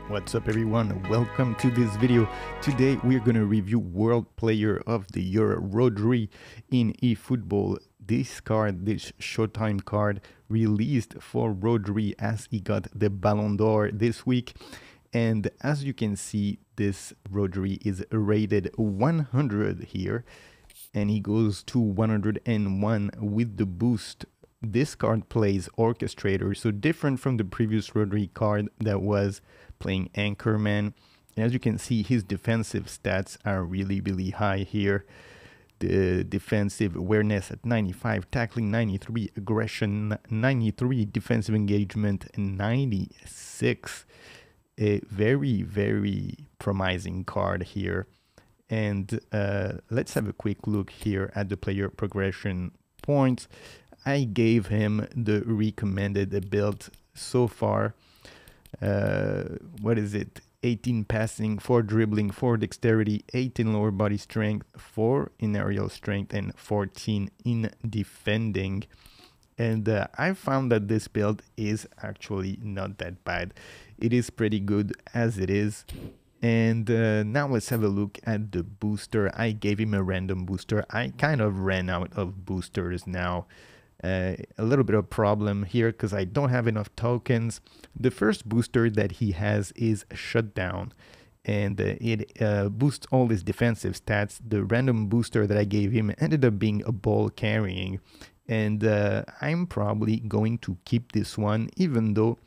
What's up everyone, welcome to this video. Today we're going to review World Player of the Year Rodri in eFootball. This card, this Showtime card, released for Rodri as he got the Ballon d'Or this week. And as you can see, this Rodri is rated 100 here, and he goes to 101 with the boost. This card plays Orchestrator, so different from the previous Rodri card that was playing Anchorman. And as you can see, his defensive stats are really high here. The defensive awareness at 95, tackling 93, aggression 93, defensive engagement 96. A very promising card here. And let's have a quick look here at the player progression points. I gave him the recommended build so far. What is it? 18 passing, 4 dribbling, 4 dexterity, 8 in lower body strength, 4 in aerial strength, and 14 in defending. And I found that this build is actually not that bad. It is pretty good as it is. And now let's have a look at the booster. I gave him a random booster. I kind of ran out of boosters now. A little bit of problem here because I don't have enough tokens. The first booster that he has is Shutdown, and it boosts all his defensive stats. The random booster that I gave him ended up being a ball carrying, and I'm probably going to keep this one, even though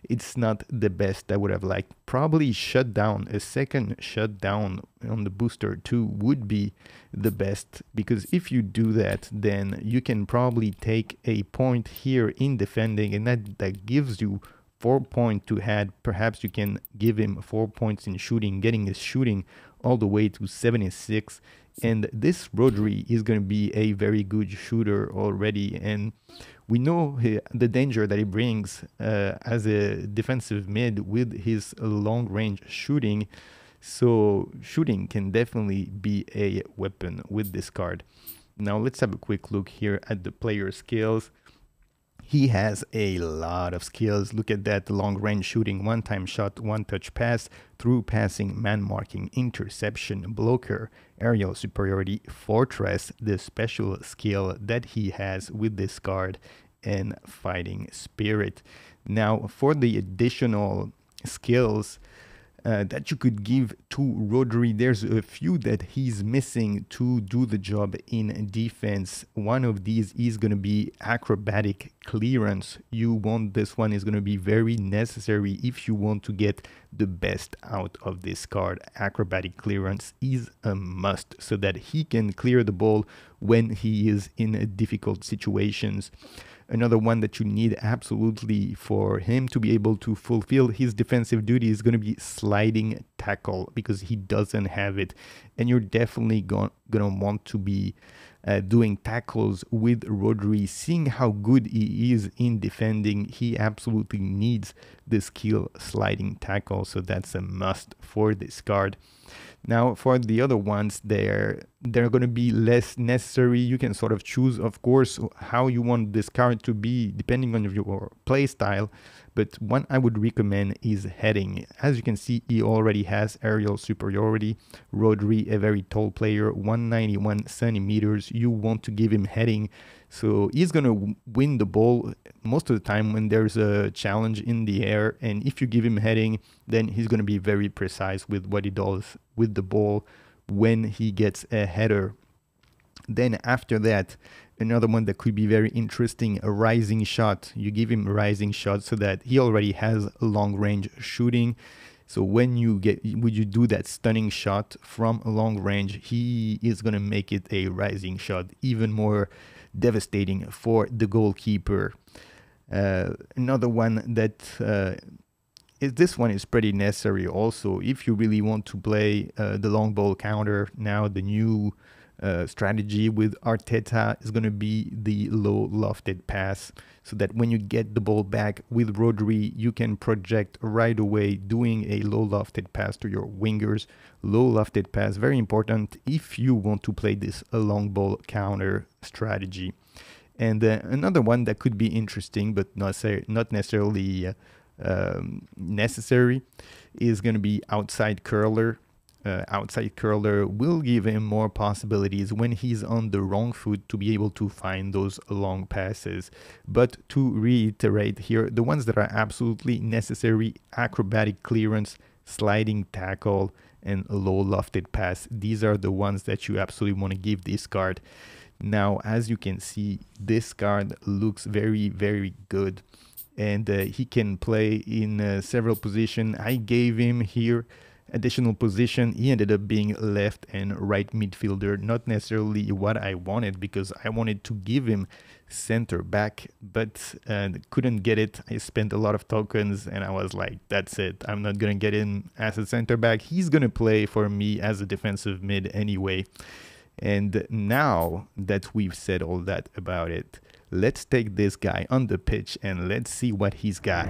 it's not the best I would have liked. Probably Shutdown, a second Shutdown on the booster too would be the best, because if you do that, then you can probably take a point here in defending, and that gives you 4 points to add. Perhaps you can give him 4 points in shooting, getting his shooting all the way to 76. And this Rodri is going to be a very good shooter already, and we know the danger that he brings as a defensive mid with his long range shooting. So shooting can definitely be a weapon with this card. Now let's have a quick look here at the player skills. He has a lot of skills. Look at that: long range shooting, one time shot, one touch pass, through passing, man marking, interception, blocker, aerial superiority, fortress, the special skill that he has with this card, and fighting spirit. Now for the additional skills that you could give to Rodri, there's a few that he's missing to do the job in defense. One of these is going to be acrobatic clearance. This one is going to be very necessary if you want to get the best out of this card. Acrobatic clearance is a must so that he can clear the ball when he is in difficult situations. Another one that you need absolutely for him to be able to fulfill his defensive duty is going to be sliding tackle, because he doesn't have it. And you're definitely going to want to be doing tackles with Rodri. Seeing how good he is in defending, he absolutely needs the skill sliding tackle, so that's a must for this card. Now for the other ones, they're going to be less necessary. You can sort of choose, of course, how you want this card to be depending on your play style, but one I would recommend is heading. As you can see, he already has aerial superiority. Rodri, a very tall player, 191 centimeters. You want to give him heading, so he's going to win the ball most of the time when there's a challenge in the air. And if you give him heading, then he's going to be very precise with what he does with the ball when he gets a header. Then after that, another one that could be very interesting, a rising shot. You give him a rising shot so that he already has long range shooting. So when you do that stunning shot from a long range, he is going to make it a rising shot, even more devastating for the goalkeeper. Another one that this one is pretty necessary also if you really want to play the long ball counter. Now the new strategy with Arteta is going to be the low lofted pass, so that when you get the ball back with Rodri, you can project right away doing a low lofted pass to your wingers. Low lofted pass, very important if you want to play this long ball counter strategy. And another one that could be interesting but not necessarily necessary is going to be outside curler. Outside curler will give him more possibilities when he's on the wrong foot to be able to find those long passes. But to reiterate here, the ones that are absolutely necessary: acrobatic clearance, sliding tackle, and low lofted pass. These are the ones that you absolutely want to give this card. Now, as you can see, this card looks very, very good, and he can play in several positions. I gave him here additional position. He ended up being left and right midfielder, not necessarily what I wanted, because I wanted to give him center back, but couldn't get it. I spent a lot of tokens and I was like, that's it, I'm not gonna get him as a center back. He's gonna play for me as a defensive mid anyway. And now that we've said all that about it, let's take this guy on the pitch and let's see what he's got.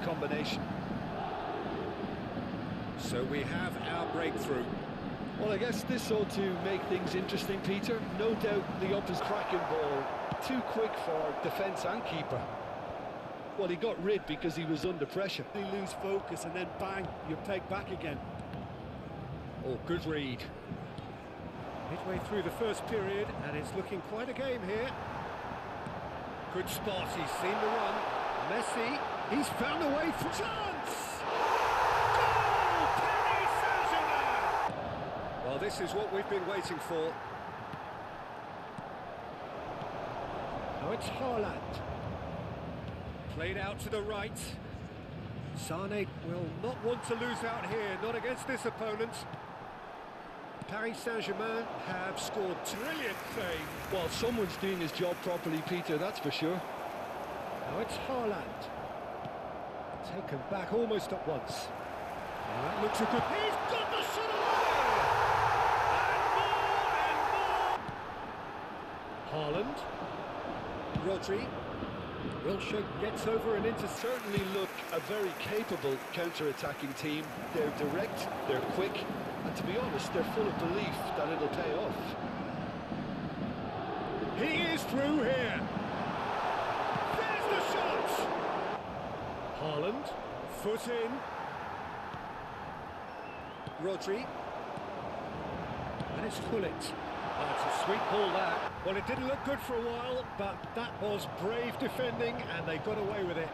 Combination. So we have our breakthrough. Well, I guess this ought to make things interesting, Peter. No doubt the opposite cracking ball. Too quick for defence and keeper. Well, he got rid because he was under pressure. You lose focus and then bang, you're pegged back again. Oh, good read. Midway through the first period, and it's looking quite a game here. Good spot, he's seen the run. Messi, he's found a way for chance! Goal! Paris Saint-Germain! Well, this is what we've been waiting for. Now it's Haaland. Played out to the right. Sane will not want to lose out here, not against this opponent. Paris Saint-Germain have scored. Brilliant save. Well, someone's doing his job properly, Peter, that's for sure. Now it's Haaland. Taken back almost at once. Now that looks a good... He's got the shot away! And more! Haaland. Rodri. Wilshere gets over and into... Certainly look a very capable counter-attacking team. They're direct, they're quick, and to be honest, they're full of belief that it'll pay off. He is through here. The shot! Haaland, foot in. Rodri. And it's Gullit. Oh, it's a sweet ball that. Well, it didn't look good for a while, but that was brave defending, and they got away with it.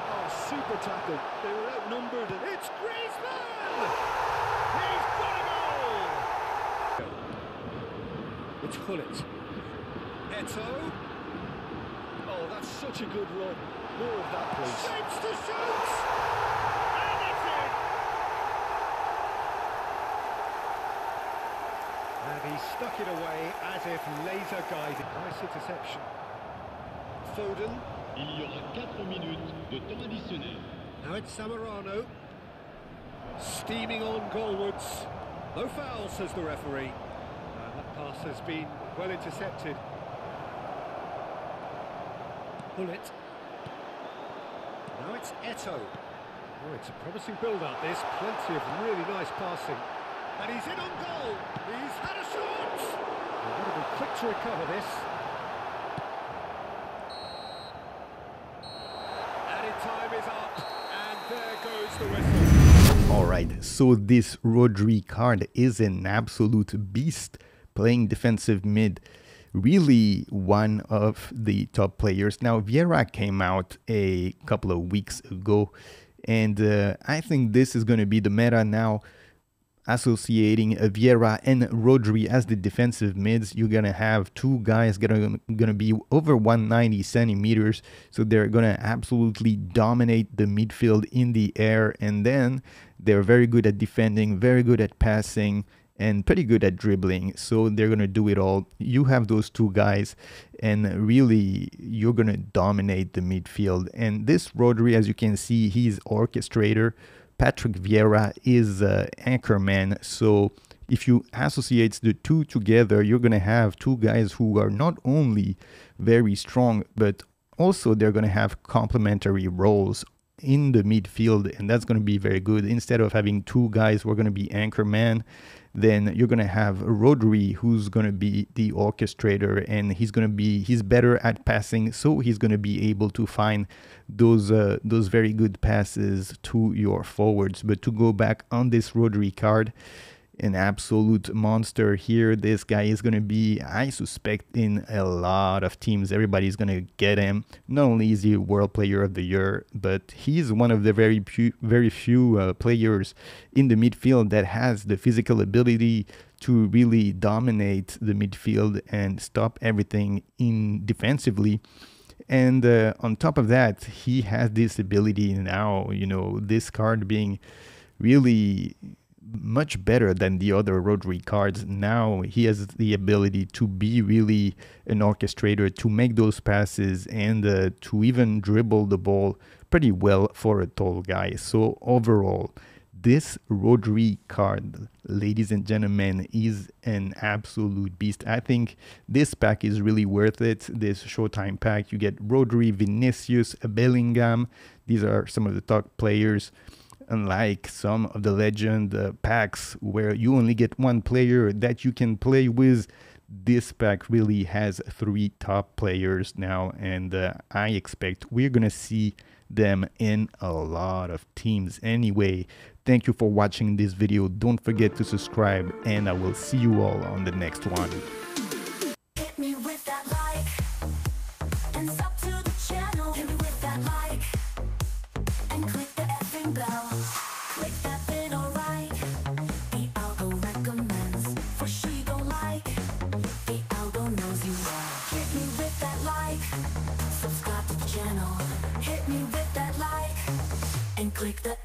Oh, super tackle. They were outnumbered. And it's Griezmann! He's got a goal! It's Gullit. Eto'o. Oh, that's such a good run. More of that, please. Shapes to shoot! And it's in! And he stuck it away as if laser guided. Nice interception. Foden. Il y aura 4 minutes de temps additionnel. Now it's Zamorano. Steaming on goalwards. No foul, says the referee. And that pass has been well intercepted. Gullit. Now it's Eto'o. Oh, it's a promising build-up, this. Plenty of really nice passing. And he's in on goal. He's had a shot. They've got to be quick to recover this. Added time is up. And there goes the whistle. Alright, so this Rodri card is an absolute beast playing defensive mid. Really one of the top players. Now, Vieira came out a couple of weeks ago, and I think this is going to be the meta now, associating Vieira and Rodri as the defensive mids. You're going to have two guys going to be over 190 centimeters, so they're going to absolutely dominate the midfield in the air, and then they're very good at defending, very good at passing, and pretty good at dribbling, so they're going to do it all. You have those two guys, and really, you're going to dominate the midfield. And this Rodri, as you can see, he's orchestrator. Patrick Vieira is anchorman, so if you associate the two together, you're going to have two guys who are not only very strong, but also they're going to have complementary roles in the midfield, and that's going to be very good. Instead of having two guys who are going to be anchor man, then you're going to have Rodri, who's going to be the orchestrator, and he's better at passing, so he's going to be able to find those very good passes to your forwards. But to go back on this Rodri card, an absolute monster here. This guy is going to be, I suspect, in a lot of teams. Everybody's going to get him. Not only is he World Player of the Year, but he's one of the very few players in the midfield that has the physical ability to really dominate the midfield and stop everything in defensively. And on top of that, he has this ability now, this card being really much better than the other Rodri cards. Now he has the ability to be really an orchestrator, to make those passes, and to even dribble the ball pretty well for a tall guy. So overall, this Rodri card, ladies and gentlemen, is an absolute beast. I think this pack is really worth it. This Showtime pack, you get Rodri, Vinicius, Bellingham. These are some of the top players. Unlike some of the legend packs where you only get one player that you can play with, this pack really has 3 top players now, and I expect we're gonna see them in a lot of teams. Anyway, thank you for watching this video. Don't forget to subscribe, and I will see you all on the next one. Hit me with that like, and sub to the channel. Hit me with that like, and click the effing bell. Click that bit, alright. The algo recommends, for she gon' like. The algo knows you well. Hit me with that like, subscribe to the channel. Hit me with that like, and click the